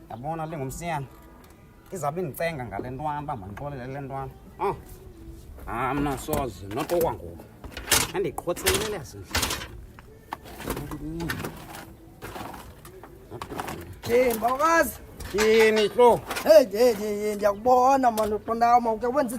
Yabona lengumsiyana izabe ingicenga ngale ntwana uba mandixolele le ntwana mna soze not okwangoku andiqhotselele sindle bawukazi yini hlo hey ndiyakubona mani uqondayo ma uke wenza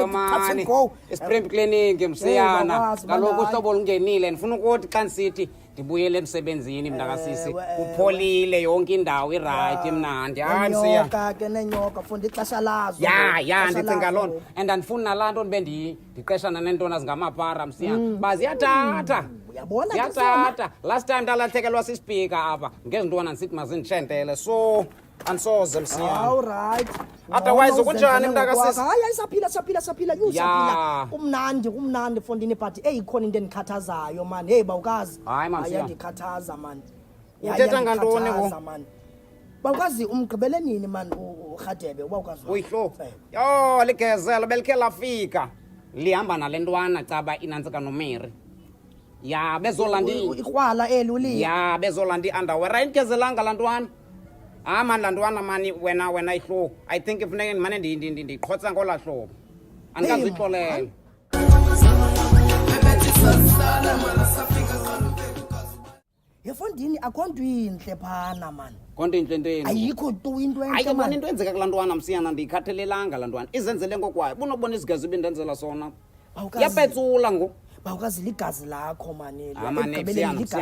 mani iSpring Clinic msiyana kaloku uhlobo olungenile ndifuna ukuthi xa ndisithi ndibuyele emsebenzini mntakasisi kupholile yonke indawo irayithi imnandi hayi nyoka ke nenyoka funda ixesha lazo ya ndicinga loo nto and andifuni nalaa nto ndibe ndiqeshana neentona zingamapara msiyana uba ziyathatha uyabona ziyathatha last time ndalathekelwa sispika apha ngezintwana ndisithi mazinditshentele so ansoze msiyana alright otherwise kunjani mntakasisi hayi saphila saphila kumnandi fondini but eyikhona into endikhathazayo man hey bawukazi hayi ndikhathaza man uthetha ngantoni ngo man bawukazi umgqibele nini man uRhadebe bawukazi uyihlo yo ligezelo belikhe lafika lihamba nale ntwana caba inantsika nomeri ya bezolandi ikrwala eluli ya bezolandi underwear ayinikezelanga laa ntwana mani laa ntwana mani wena ihlo I think ifuneke mane ndiqhotsa ngolaa hlobo andikazuyixolela yefondini akho nto intle phana man konto intle ntweni ayikho tu into entle ayikho into enzeka kulaa ntwana msiyana ndiyikhathelelanga laa ntwana izenzele ngokwayo bunobona isigazi ibindenzela sona yapetsula ngo bawukazi ligazi lakho maneli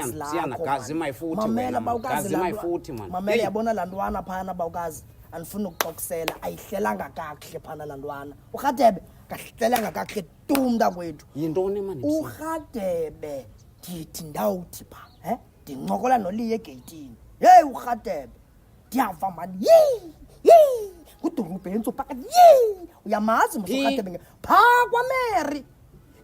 msiyana gazi mayifuthi mamela bawukazi mayifuthi man mamela yabona laa ntwana phana bawukazi andifuna ukuxoksela ayihlelanga kakuhle phana laa ntwana uRhadebe kahlelanga kakuhle tu mntakwethu yintoni mani uRhadebe ndithi ndawuthi pha ndincokola noliye egeyitini heyi uRhadebe ndiyava mani ngudurubhentsu phakathi uyamazi uRhadebe phaa kwaMary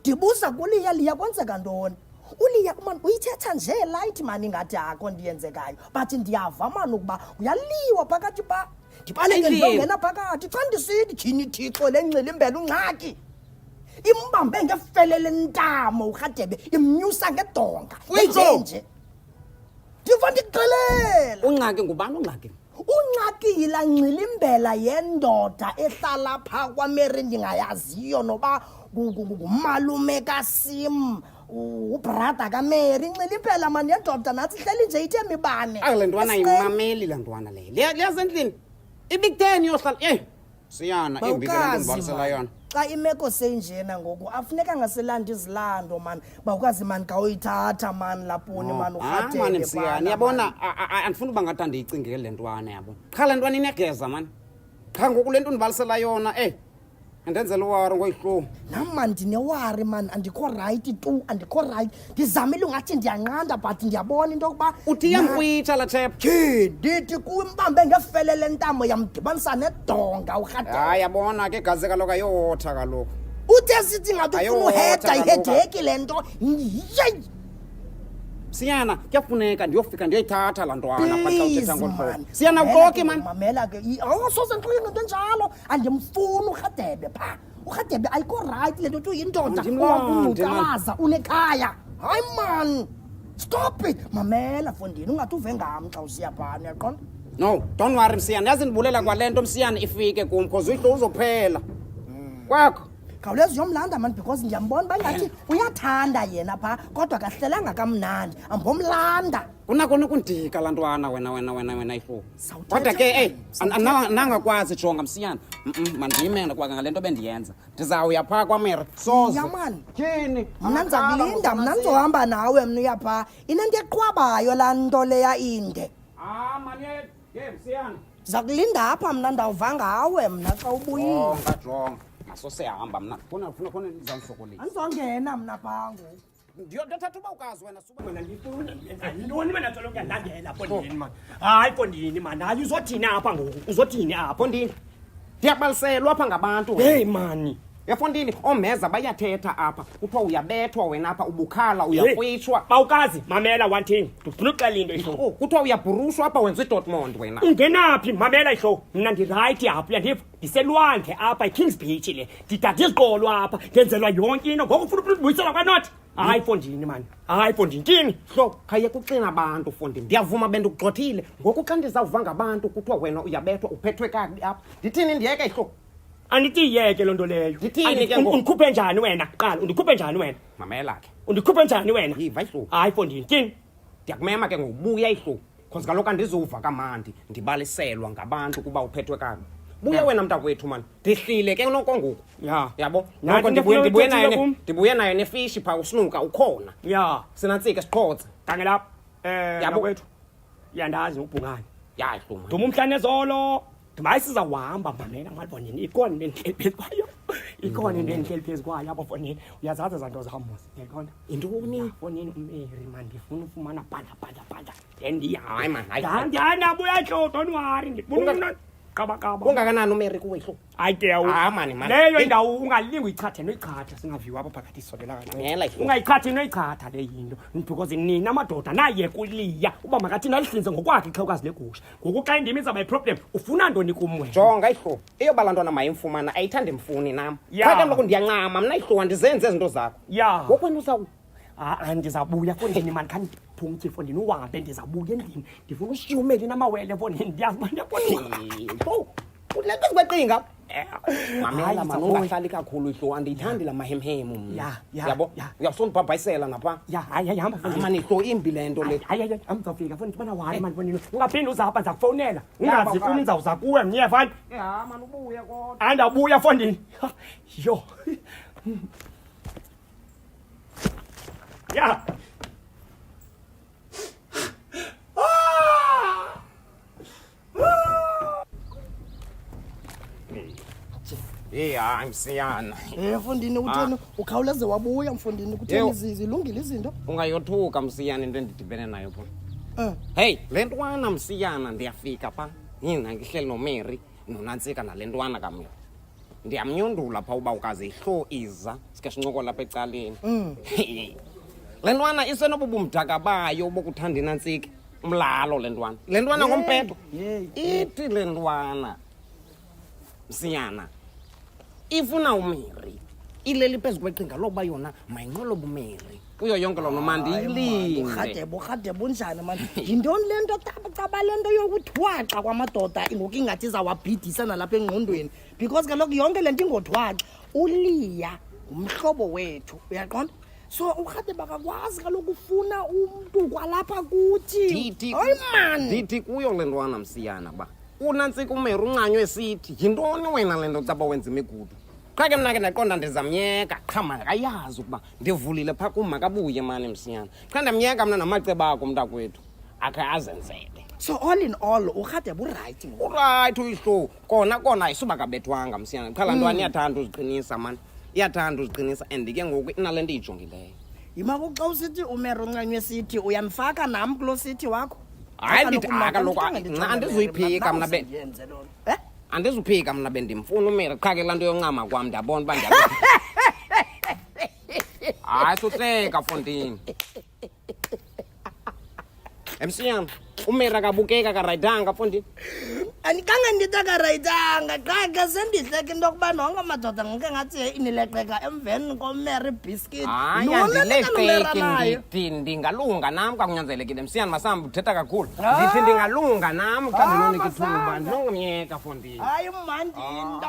ndibuza kuliya liya kwenzeka ntoni uliya man uyithetha nje light mani ngathi akho ndiyenzekayo but ndiyava mani ukuba uyaliwa phakathi pha ndibaleke ndiyongena phakathi xa ndisithi jini thixo lencila imbele ungxaki imbambe ngefelele ntamo uRhadebe imnyusa ngedonga nje ndiva ndikuxelela ungxaki ngubani ungxaki yila ncila imbela yendoda ehlala pha kwaMary ndingayaziyo noba ngumalume kaSim ubrada kaMary ncila impela mani yendoda nathi hleli nje ithe mibane le ntwana yimameli laa ntwana leyo liyazendlini ibikutheni yohlala siyana imbikele ndibalisela yona xa imeko senjena ngoku afuneka ngaselandi izilando man bawukazi mani kawuyithatha mani laponi mani uRhadebe mani msiyana yabona andifuna uba ngathi andiyicingeli le ntwana yabona qha le ntwana inegeza mani qha ngoku le nto ndibalisela yona andenzela uwari ngoyihlobo nam mani ndinewari mani andikho rayithi tu andikho rayithi ndizamile ungathi ndiyanqanda but ndiyabona into yokuba uthi iyamkrwitsha laa thepha ndithi kumbambe ngefelele ntamo yamdibanisa nedonga uRhadebe hayi yabona ke igazi kaloku ayotha kaloku uthe sithi ngathi ufuna uheda ihedeki le nto yeyi siyana kuyafuneka ndiyofika ndiyoyithatha laa ntwana pha xa uthetha ngolhlobo siyana uxoki mani mamela ke soze ndixoke ngento enjalo andimfuni uRhadebe pha uRhadebe ayikho rayithi le nto uthi uyindoda ungumgqalaza unekhaya hayi mani stop it mamela fondini ungathi uve ngam xa usiya phana uyaqonda no don't worry msiyana yazi ndibulela kwale nto msiyana ifike kum because uyihlo uzophela kwakho khawuleza uyomlanda mani because ndiyambona uba ngathi uyathanda yena phaa kodwa kahlelanga kamnandi ambomlanda kunakona ukundika laa ntwana wena ihlobo kodwa ke nangakwazi jonga msiyana mandiyime kwaka ngale nto bendiyenza ndizawuya phaa kwaMary soze yamani tyhini mna ndizakulinda mna ndizohamba nawe mna uya phaa inento eqhwabayo laa nto leya inde mani msiyana ndiza kulinda apha mna ndawuva ngawe mna xa ubuyile jonga sosehamba mna funa ndizawusokolisa andizongena mna phaa ngoku ndiyothatha uba ukazi wena wena ndifuni wena tsolo kuyalandela Fondini mani hayi Fondini mani hayi uzothini apha ngoku uzothini apha Fondini ndiyabaliselwa apha ngabantu heyi mani Yafondini omeza bayathetha apha kuthiwa uyabethwa wena apha ubukhala uyakwishwa bawukazi mamela one thing ndifuna uxela into ihlo kuthiwa uyabhurushwa apha wenza iDortmund wena ungenaphi mamela ihlo mna ndirayithi apha ndiselwandle apha eKings Beach le ndidada iziqolo apha ndenzelwa yonke into ngoku ufuna ukubuyisela kwanothi hayi Fondini mani hayi Fondini kini hlo khaye kuxina abantu Fondini ndiyavuma bendikugxothile ngoku xa ndizawuva ngabantu kuthiwa wena uyabethwa uphethwe kakubi apha ndithini ndiyeke ihlo anditiyeke loo nto leyo Ndithini ke ngoku? undikhuphe njani wena qala undikhuphe njani wena mamela ke undikhuphe njani wena yiva ihlo hayi Fondini kini ndiyakumema ke ngokubuya ihlo because kaloku andizuva kamandi ndibaliselwa ngabantu kuba uphethwe kakubi buya wena mntakwethu mani ndihlile ke noko ngoku ya yabo Nathi noko ndifuna ndibuye nayo nefishi phaa usinuka ukhona ya sinantsike siqhotse kangelapha Yabo. kwethu yandazi ubhungane ya ihlo mani nduma umhlane zolo ndimaye sizawuhamba mamela malibonini ikhona into endihleli phezu kwayo ikhona into endihleli phezu kwayo apha Fonini uyazazi zanto zamosi yayibona yintoni Fonini umeri man ndifuna ufumana bhanda then Hayi, man, hayi. ndiyabuya hlo don't worry ndifuna umna qabaqaba ungakanani umeri kuwe ihlo ayitewu mani leyo indawo ungalingi uyichathe noyichatha singaviwa apha phakathi sisolela Ngela ihlo. ungayichathi noyichatha le yinto because nina amadoda naye kuliya uba makathi nalihlinze ngokwakhe ixhewukazi legusha ngoku xa indimi izawuba yiproblem ufuna ntoni kumwe jonga ihlo eyoba laa ntwana mayimfumana ayithandi mfuni nam Ya. qha kaloku ndiyancama mna ihlo andizenze ezinto zakho ya ngoku wena uzawu ndizabuya Fondini mani khange ndiphumtye Fondini uhambe ndizabuya endlini ndifuna ushiya umeli namawele Fondini ndiyazi uba Ihlo, ulento zikweqinga mamela mani ungahlali kakhulu ihlo andiyithandi la mahemhemu mna yabo uyawusondibhabhayisela napha hayi hamba Fondini mani ihlo imbi le nto le hayi amzawufika Fondini ubana wari mani Fondini ungaphinde uzapha ndizakufowunela ungazi kum ndizawuza kuwe mnye fani mani ubuye kodwa andawubuya Fondini yo ya hayi msiyana Fondini utheni ukhawuleze wabuya Mfondini kutheni zilungile izinto ungayothuka msiyana into endidibene nayo pha heyi le ntwana msiyana ndiyafika pha yina ngihleli nomeri nonantsika nale ntwana kameri ndiyamnyundula pha uba ukaze ihlo iza sike sincokola lapha ecaleni le ntwana isenobubumdaka bayo bokuthanda inantsika umlalo le ntwana ngompetho ithi le ntwana msiyana ifuna umeri ileli phezu kweqinga lokuba yona mayinqoloba umeri kuyo yonke loo nto mandiyilinde burhadebe unjani mani yintoni le nto caba le nto yokuthwaxa kwamadoda ngoku ingathi izawabhidisa nalapha engqondweni because kaloku yonke le nto ingothwaxa uliya ngumhlobo wethu uyaqonda so urhadebe akakwazi kaloku ufuna umntu kwalapha kuthi hayi mani ndithi kuyo le ntwana msiyana ba unantsika umeri uncanywe sithi yintoni wena le nto caba wenza imigudu qha ke mna ke ndaqonda ndizamyeka qha makayazi ukuba ndivulile phaa kum makabuye mani msiyana qha ndamyeka mna namaceba akho mntakwethu akhe azenzele so all in all urhadebe urayithi urayithi uyihlo kona ayisuba kabethwanga msiyana qha laa ntwana iyathanda uziqinisa mani iyathanda uziqinisa and ke ngoku inale nto iyijongileyo yimako xa usithi umeri uncanywe sithi uyamfaka nam kulo sithi wakho hayi ndithi kaloku andizuyiphika mna andizuphika mna bendimfuna umeri qha ke laa nto yoncama kwam ndiyabona uba hayi suhleka Fondini emsiyana umeri akabukeka karayithanga Fondini andikange ndithi akarayithanga qha ke sendihleka into yokuba nonke amadoda ngeke ngathi inileqeka emveni komeri biscuit hayi andileqeki ndithi ndingalunga nam kakunyanzelekile msiyana masambe uthetha kakhulu ndithi ndingalunga nam xa ndinonika ithuba ndinongomyeka Fondini hayi mandi into